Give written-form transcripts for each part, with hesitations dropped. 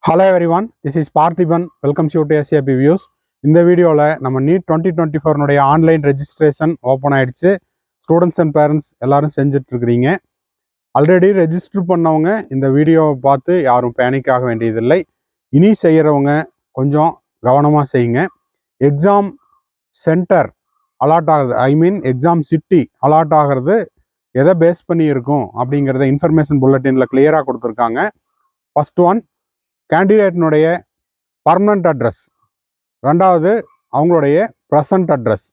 Hello everyone, this is Parthiban. Welcome you to SAP Views. இந்த வீடியோவில் நம்ம NEET 2024 online registration open ஆயிடுச்சு. Students and parents எல்லாரும் செஞ்சுட்டு இருக்கிறீங்க. ஆல்ரெடி ரெஜிஸ்டர் பண்ணவங்க இந்த வீடியோவை பார்த்து யாரும் பேனிக் ஆக வேண்டியதில்லை. இனி செய்கிறவங்க கொஞ்சம் கவனமாக செய்யுங்க. எக்ஸாம் சென்டர் அலாட் ஆகுது, எக்ஸாம் சிட்டி அலாட் ஆகிறது எதை பேஸ் பண்ணி இருக்கும் அப்படிங்கிறத இன்ஃபர்மேஷன் புல்லட்டினில் கிளியராக கொடுத்துருக்காங்க. ஃபர்ஸ்ட் ஒன், கேண்டிடேட்னுடைய பர்மனண்ட் அட்ரஸ், ரெண்டாவது அவங்களுடைய ப்ரெசன்ட் அட்ரஸ்.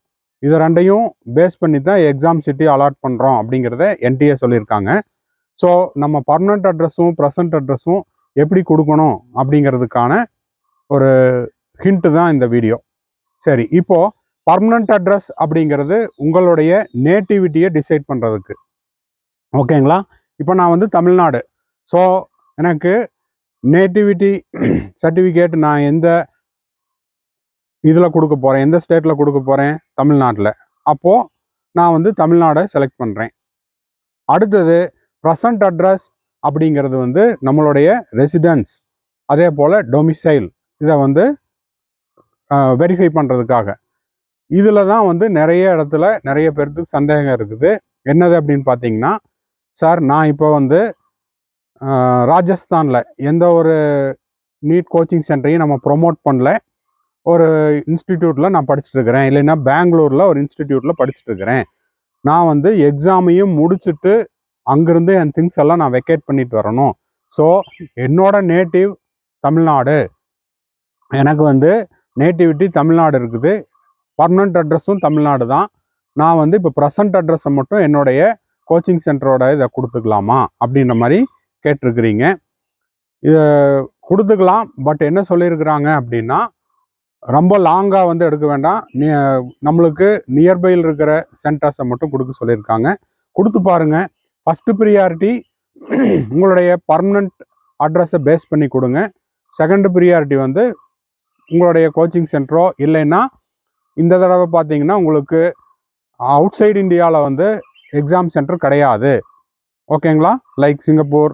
இது ரெண்டையும் பேஸ் பண்ணி தான் எக்ஸாம் சிட்டி அலாட் பண்ணுறோம் அப்படிங்கிறத என்டிஏ சொல்லியிருக்காங்க. ஸோ நம்ம பர்மனண்ட் அட்ரஸும் ப்ரெசன்ட் அட்ரஸும் எப்படி கொடுக்கணும் அப்படிங்கிறதுக்கான ஒரு ஹிண்ட்டு தான் இந்த வீடியோ. சரி, இப்போது பர்மனண்ட் அட்ரஸ் அப்படிங்கிறது உங்களுடைய நேட்டிவிட்டியை டிசைட் பண்ணுறதுக்கு. ஓகேங்களா? இப்போ நான் வந்து தமிழ்நாடு, ஸோ எனக்கு நேட்டிவிட்டி சர்டிஃபிகேட் நான் எந்த இதில் கொடுக்க போகிறேன், எந்த ஸ்டேட்டில் கொடுக்க போகிறேன், தமிழ்நாட்டில். அப்போது நான் வந்து தமிழ்நாடை செலக்ட் பண்ணுறேன். அடுத்தது ப்ரெசன்ட் அட்ரஸ் அப்படிங்கிறது வந்து நம்மளுடைய ரெசிடென்ஸ், அதே போல் டொமிசைல், இதை வந்து வெரிஃபை பண்ணுறதுக்காக. இதில் தான் வந்து நிறைய இடத்துல நிறைய பேருக்கு சந்தேகம் இருக்குது. என்னது அப்படின்னு பார்த்தீங்கன்னா, சார் நான் இப்போ வந்து ராஜஸ்தானில் எந்த ஒரு நீட் கோச்சிங் சென்டரையும் நம்ம ப்ரொமோட் பண்ணல, ஒரு இன்ஸ்டிடியூட்டில் நான் படிச்சுட்ருக்கிறேன், இல்லைன்னா பெங்களூரில் ஒரு இன்ஸ்டிடியூட்டில் படிச்சுட்ருக்கிறேன். நான் வந்து எக்ஸாமையும் முடிச்சுட்டு அங்கேருந்து என் திங்ஸ் எல்லாம் நான் வெக்கேட் பண்ணிட்டு வரணும். ஸோ என்னோட நேட்டிவ் தமிழ்நாடு, எனக்கு வந்து நேட்டிவிட்டி தமிழ்நாடு இருக்குது, பர்மனண்ட் அட்ரஸும் தமிழ்நாடு தான். நான் வந்து இப்போ ப்ரெசன்ட் அட்ரஸை மட்டும் என்னுடைய கோச்சிங் சென்டரோட இதை கொடுத்துக்கலாமா அப்படின்ற மாதிரி கேட்டிருக்கிறீங்க. இதை கொடுத்துக்கலாம். பட் என்ன சொல்லியிருக்கிறாங்க அப்படின்னா, ரொம்ப லாங்காக வந்து எடுக்க வேண்டாம், நம்மளுக்கு நியர்பையில் இருக்கிற சென்டர்ஸை மட்டும் கொடுக்க சொல்லியிருக்காங்க. கொடுத்து பாருங்கள். ஃபஸ்ட்டு ப்ரியாரிட்டி உங்களுடைய பர்மனண்ட் அட்ரஸை பேஸ் பண்ணி கொடுங்க. செகண்ட் ப்ரியாரிட்டி வந்து உங்களுடைய கோச்சிங் சென்டரோ, இல்லைன்னா இந்த தடவை பார்த்தீங்கன்னா உங்களுக்கு அவுட் சைடு இந்தியாவில் வந்து எக்ஸாம் சென்டர் கிடையாது. ஓகேங்களா? லைக் சிங்கப்பூர்,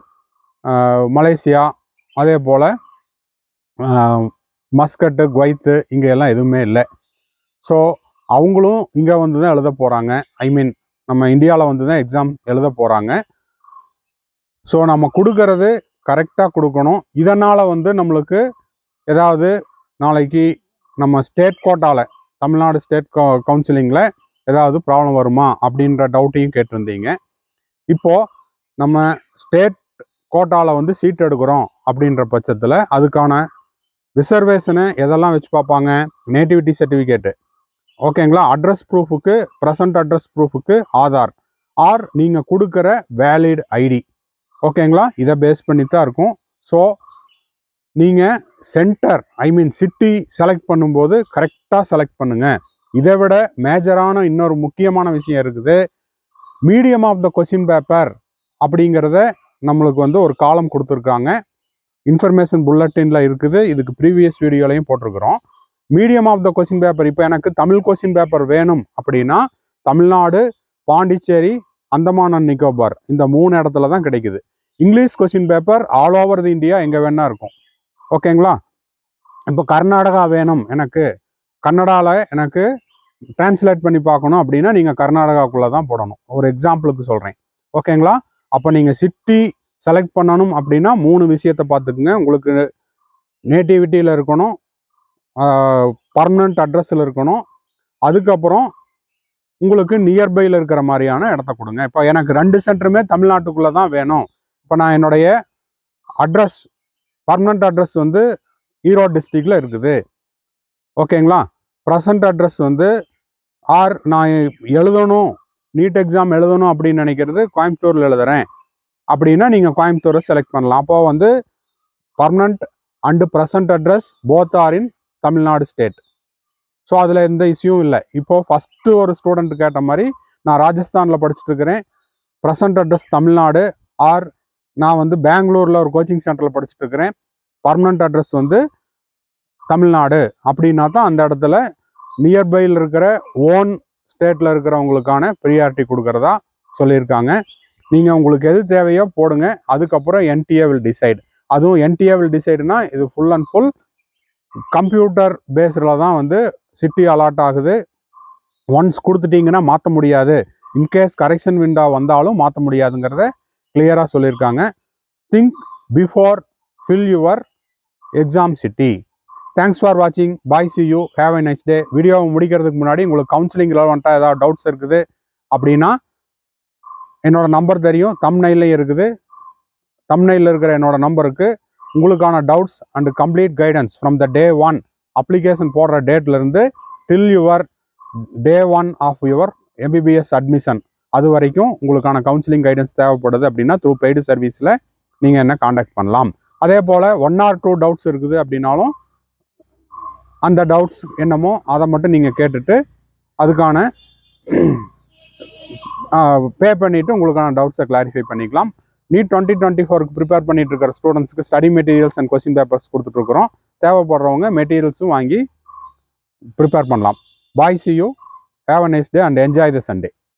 மலேசியா, அதே போல் மஸ்கட்டு, குவைத்து, இங்கே எல்லாம் எதுவுமே இல்லை. ஸோ அவங்களும் இங்கே வந்து தான் எழுத போகிறாங்க. நம்ம இந்தியாவில் வந்து தான் எக்ஸாம் எழுத போகிறாங்க. ஸோ நம்ம கொடுக்கறது கரெக்டாக கொடுக்கணும். இதனால் வந்து நம்மளுக்கு ஏதாவது நாளைக்கு நம்ம ஸ்டேட் கோட்டாவில், தமிழ்நாடு ஸ்டேட் கவுன்சிலிங்கில் ஏதாவது ப்ராப்ளம் வருமா அப்படின்ற டவுட்டையும் கேட்டிருந்தீங்க. இப்போது நம்ம ஸ்டேட் கோட்டாவில் வந்து சீட் எடுக்கிறோம் அப்படின்ற பட்சத்தில் அதுக்கான ரிசர்வேஷனை எதெல்லாம் வச்சு பார்ப்பாங்க? நேட்டிவிட்டி சர்டிஃபிகேட்டு, ஓகேங்களா? அட்ரஸ் ப்ரூஃபுக்கு, ப்ரெசன்ட் அட்ரஸ் ப்ரூஃபுக்கு ஆதார், ஆர் நீங்கள் கொடுக்குற வேலிட் ஐடி. ஓகேங்களா? இதை பேஸ் பண்ணி தான் இருக்கும். ஸோ நீங்கள் சென்டர், சிட்டி செலக்ட் பண்ணும்போது கரெக்டாக செலக்ட் பண்ணுங்கள். இதை விட மேஜரான இன்னொரு முக்கியமான விஷயம் இருக்குது. Medium of the question paper அப்படிங்கிறத நம்மளுக்கு வந்து ஒரு காலம் கொடுத்துருக்காங்க. இன்ஃபர்மேஷன் புல்லட்டினில் இருக்குது. இதுக்கு ப்ரீவியஸ் வீடியோலையும் போட்டிருக்கிறோம். Medium of the question paper, இப்போ எனக்கு தமிழ் கொஸ்டின் பேப்பர் வேணும் அப்படின்னா தமிழ்நாடு, பாண்டிச்சேரி, அந்தமான் அண்ட் நிக்கோபார், இந்த 3 இடத்துல தான் கிடைக்குது. English question paper all over the India எங்கே வேணா இருக்கும். ஓகேங்களா? இப்போ கர்நாடகா வேணும், எனக்கு கன்னடாவில் எனக்கு டிரான்ஸ்லேட் பண்ணி பார்க்கணும் அப்படின்னா நீங்கள் கர்நாடகாவுக்குள்ளே தான் போடணும். ஒரு எக்ஸாம்பிளுக்கு சொல்கிறேன். ஓகேங்களா? அப்போ நீங்கள் சிட்டி செலக்ட் பண்ணணும் அப்படின்னா 3 விஷயத்தை பார்த்துக்குங்க. உங்களுக்கு நேட்டிவிட்டியில் இருக்கணும், பர்மனண்ட் அட்ரஸில் இருக்கணும், அதுக்கப்புறம் உங்களுக்கு நியர்பையில் இருக்கிற மாதிரியான இடத்த கொடுங்க. இப்போ எனக்கு 2 சென்டருமே தமிழ்நாட்டுக்குள்ளே தான் வேணும். இப்போ நான் என்னுடைய அட்ரஸ், பர்மனண்ட் அட்ரஸ் வந்து ஈரோடு டிஸ்ட்ரிக்டில் இருக்குது. ஓகேங்களா? ப்ரெசன்ட் அட்ரஸ் வந்து நான் எழுதணும், நீட் எக்ஸாம் எழுதணும் அப்படின்னு நினைக்கிறது கோயம்புத்தூரில் எழுதுறேன் அப்படின்னா நீங்கள் கோயம்புத்தூரை செலக்ட் பண்ணலாம். அப்போ வந்து permanent and present address both are in Tamil Nadu state. So அதில் எந்த இஷ்யூவும் இல்லை. இப்போது ஃபஸ்ட்டு ஒரு ஸ்டூடெண்ட் கேட்ட மாதிரி, நான் ராஜஸ்தானில் படிச்சுட்டு இருக்கிறேன், ப்ரெசன்ட் அட்ரஸ் தமிழ்நாடு, ஆர் நான் வந்து பெங்களூரில் ஒரு கோச்சிங் சென்டரில் படிச்சுட்டு இருக்கிறேன், பர்மனண்ட் அட்ரஸ் வந்து தமிழ்நாடு அப்படின்னா தான் அந்த இடத்துல நியர்பையில் இருக்கிற ஓன் ஸ்டேட்டில் இருக்கிறவங்களுக்கான ப்ரியாரிட்டி கொடுக்குறதா சொல்லியிருக்காங்க. நீங்கள் உங்களுக்கு எது தேவையோ போடுங்க, அதுக்கப்புறம் என்டிஏ வில் டிசைட். அதுவும் என்டிஏ வில் டிசைடுனா இது ஃபுல் அண்ட் ஃபுல் கம்ப்யூட்டர் பேஸ்டில் தான் வந்து சிட்டி அலாட் ஆகுது. ஒன்ஸ் கொடுத்துட்டீங்கன்னா மாற்ற முடியாது. இன்கேஸ் கரெக்ஷன் விண்டோ வந்தாலும் மாற்ற முடியாதுங்கிறத கிளியராக சொல்லியிருக்காங்க. Think before fill your exam city. Thanks for வாட்சிங். Bye, see you, have a nice day. வீடியோவை முடிக்கிறதுக்கு முன்னாடி உங்களுக்கு கவுன்சிலிங் ரெலவெண்ட்டாக ஏதாவது டவுட்ஸ் இருக்குது அப்படின்னா என்னோட நம்பர் தெரியும், தம்ப்நெயில்லையும் இருக்குது. தம்ப்நெயிலில் இருக்கிற என்னோட நம்பருக்கு உங்களுக்கான doubts and complete guidance from the day 1 application போடுற டேட்லேருந்து till your day 1 of your MBBS admission அது வரைக்கும் உங்களுக்கான கவுன்சிலிங் கைடன்ஸ் தேவைப்படுது அப்படின்னா த்ரூ பெய்டு சர்வீஸில் நீங்கள் என்ன காண்டாக்ட் பண்ணலாம். அதே போல் 1 or 2 டவுட்ஸ் இருக்குது அப்படின்னாலும் அந்த டவுட்ஸ் என்னமோ அதை மட்டும் நீங்கள் கேட்டுட்டு அதுக்கான பே பண்ணிவிட்டு உங்களுக்கான டவுட்ஸை கிளாரிஃபை பண்ணிக்கலாம். நீட் 2024க்கு ப்ரிப்பேர் பண்ணிட்டு இருக்கிற ஸ்டூடெண்ட்ஸ்க்கு study materials and question papers கொடுத்துட்ருக்குறோம். தேவைப்படுறவங்க மெட்டீரியல்ஸும் வாங்கி ப்ரிப்பேர் பண்ணலாம். Bye, see you, have a nice day and enjoy the Sunday.